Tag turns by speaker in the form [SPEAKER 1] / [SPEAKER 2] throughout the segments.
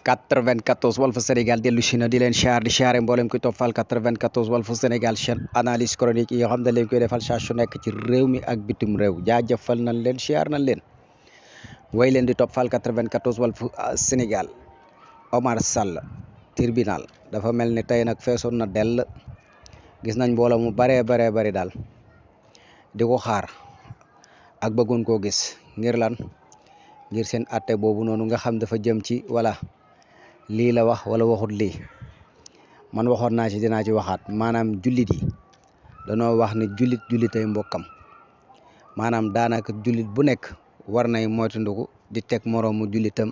[SPEAKER 1] 94 Walf Sénégal dellu si na di leen siyaar di siyaare mboolem koy toppal 94 Walf Sénégal chaîne analyse chronique yi nga xam ne leen koy defal saa su nekk ci réew mi ak bitim réew jaajëfal nañ leen siyaar nañ leen way leen di toppal 94 Walf Sénégal. Omar Sall tribunal dafa mel ni tey nag feesoon na dell gis nañ mbooloo mu baree bari daal di ko xaar ak bëggoon koo gis ngir lan ngir seen atte boobu noonu nga xam dafa jëm ci wala lii la wax wala waxut lii man waxoon naa ci dinaa ci waxaat maanaam jullit yi danoo wax ni jullitay mbokkam maanaam daanaka jullit bu nekk war nay moytandiku di teg moroomu jullitam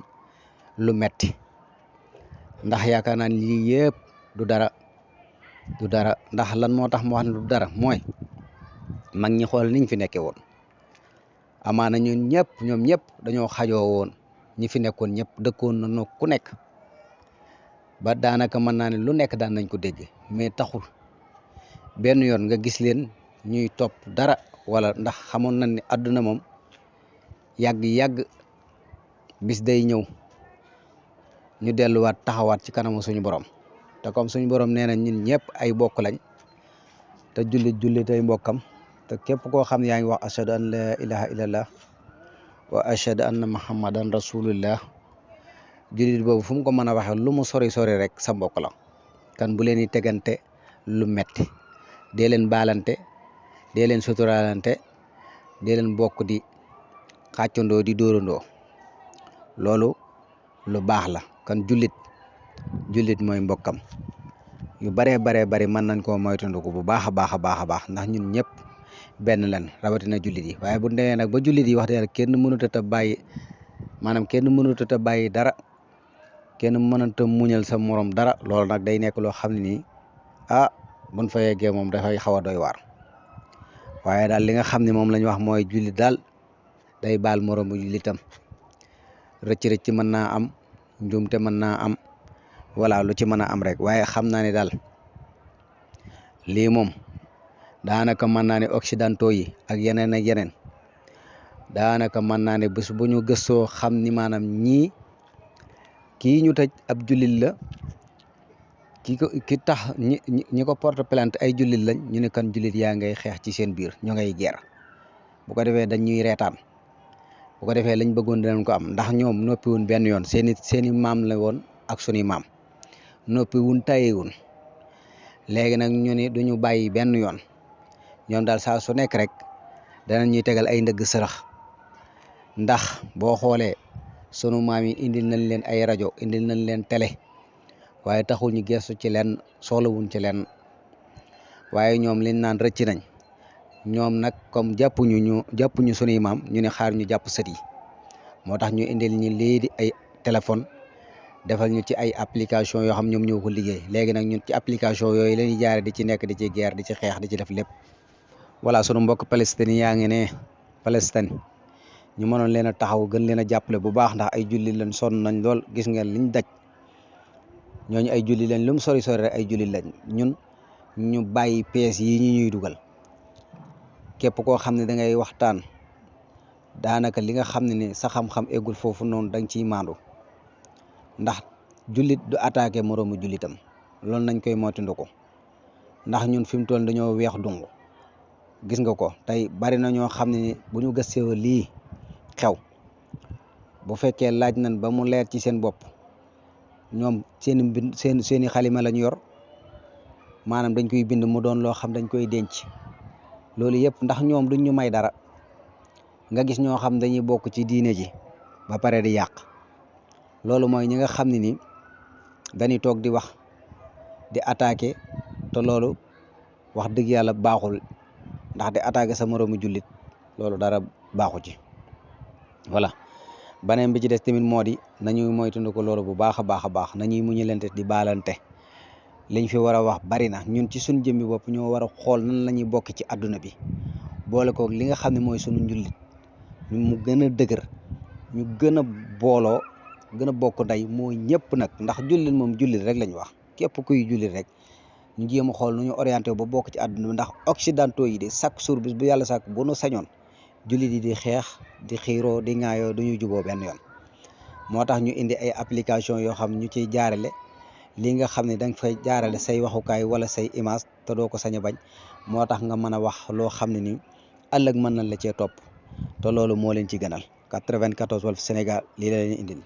[SPEAKER 1] lu metti ndax yaakaar naa lii yëpp du dara ndax lan moo tax mu wax ne du dara mooy mag ñi xool niñ fi nekkee woon amaana ñoom ñëpp dañoo xajoo woon ñi fi nekkoon ñëpp dëkkoon na ku nekk ba daanaka mën naa ne lu nekk daan nañ ko dégg mais taxul benn yoon nga gis leen ñuy topp dara wala ndax xamoon nañ ne àdduna moom yàgg bis day ñëw ñu delluwaat taxawaat ci kanamu suñu borom te comme suñu borom nee na ñun ñëpp ay bokk lañ te jullit ay mbokkam te képp koo xam ne yaa ngi wax ashhadu an la ilaha illallah wa ashhadu anna muhammadan rasulullah jullit boobu fu mu ko mën a waxee lu mu sori rek sa mbokk la kan bu leen di tegante lu metti dee leen baalante dee leen suturaalante dee leen bokk di xàccandoo di dóorandoo loolu lu baax la kan jullit mooy mbokkam yu baree bari mën nañ koo moytandiku bu baax a baax ndax ñun ñëpp benn lan rawatina jullit yi waaye bu demee nag ba jullit yi wax dëgg kenn mënut a bàyyi maanaam kenn mënut a bàyyi dara kenn mënut a muñal sa morom dara loolu nag day nekk loo xam ne nii buñ fa yeggee moom dafay xaw a doy waar waaye daal li nga xam ne moom la ñu wax mooy jullit daal day baal moroomu jullitam rëcc mën naa am njuumte mën naa am wala lu ci mën a am rek waaye xam naa ne daal lii moom daanaka mën naa ne occidentaux yi ak yeneen daanaka mën naa ne bés bu ñu gëstoo xam ni maanaam kii ñu tëj ab jullit la ki tax ñi ko porte plainte ay jullit lañ ñu ne kan jullit yaa ngay xeex ci seen biir ñu ngay guerre bu ko defee dañ ñuy reetaan bu ko defee lañ bëggoon dinañ ko am ndax ñoom noppi wuñ benn yoon seeni maam la woon ak sunuy maam noppi wuñ tayewuñ léegi nag ñu ni duñu bàyyi benn yoon ñoom daal saa su nekk rek danañ ñuy tegal ay ndëgg sërëx ndax boo xoolee sunu maam yi indil nañ leen ay rajo indil nañ leen télé waaye taxul ñu gestu ci leen soxlawuñ ci leen waaye ñoom liñ naan rëcc nañ ñoom nag comme jàppuñu sunuy maam ñu ne xaar ñu jàpp sët yi moo tax ñu indil ñi lii di ay téléphone defal ñu ci ay application yoo xam ñoom ñoo ko liggéey léegi nag ñun ci application yooyu lañuy jaare di ci nekk di ci guerre di ci xeex di ci def lépp voilà sunu mbokk Palestine yaa ngi ne Palestine ñu mënoon leen a taxaw gën leen a jàppale bu baax ndax ay julli lañ sonn nañ lool gis ngeen liñ daj ñooñu ay julli lañ lu mu sori rek ay julli lañ ñun ñu bàyyi pièces yi ñuy dugal képp koo xam ne da ngay waxtaan daanaka li nga xam ne ni sa xam-xam eggul foofu noonu da nga ciy maandu ndax jullit du attaqué moroomu jullitam loolu nañ koy moytandiku ndax ñun fi mu toll dañoo weex dung gis nga ko tey bari na ñoo xam ne ni bu ñu gëstoo lii xew bu fekkee laaj nañ ba mu leer ci seen bopp ñoom seeni xalima lañ yor maanaam dañ koy bind mu doon loo xam dañ koy denc loolu yëpp ndax ñoom duñ ñu may dara nga gis ñoo xam dañuy bokk ci diine ji ba pare di yàq loolu mooy ñi nga xam ne ni dañuy toog di wax di attaqué te loolu wax dëgg yàlla baaxul ndax di attaqué sa moroomu jullit loolu dara baaxu ci voilà beneen bi ci des tamit moo di nañuy moytandiku loolu bu baax a baax nañuy muñalante di baalante liñ fi war a wax bari na ñun ci suñ jëmmi bopp ñoo war a xool nan la ñuy bokk ci àdduna bi boole koog li nga xam ne mooy sunu njullit mu gën a dëgër ñu gën a booloo gën a bokk ndey mooy ñëpp nag ndax jullit moom jullit rek lañ wax képp kuy jullit rek ñu jéem a xool nu ñu orienté ba bokk ci àdduna bi ndax occidentaux yi de chaque jour bis bu yàlla sàkk bu nu sañoon jullit yi di xeex di xiiroo di ŋaayoo duñu juboo benn yoon moo tax ñu indi ay application yoo xam ñu ciy jaarale li nga xam ne da nga fay jaarale say waxukaay wala say image te doo ko sañ a bañ moo tax nga mën a wax loo xam ne nii ëllëg mën nañ la cee topp te loolu moo leen ci gënal 94 Walf Sénégal lii la leen indil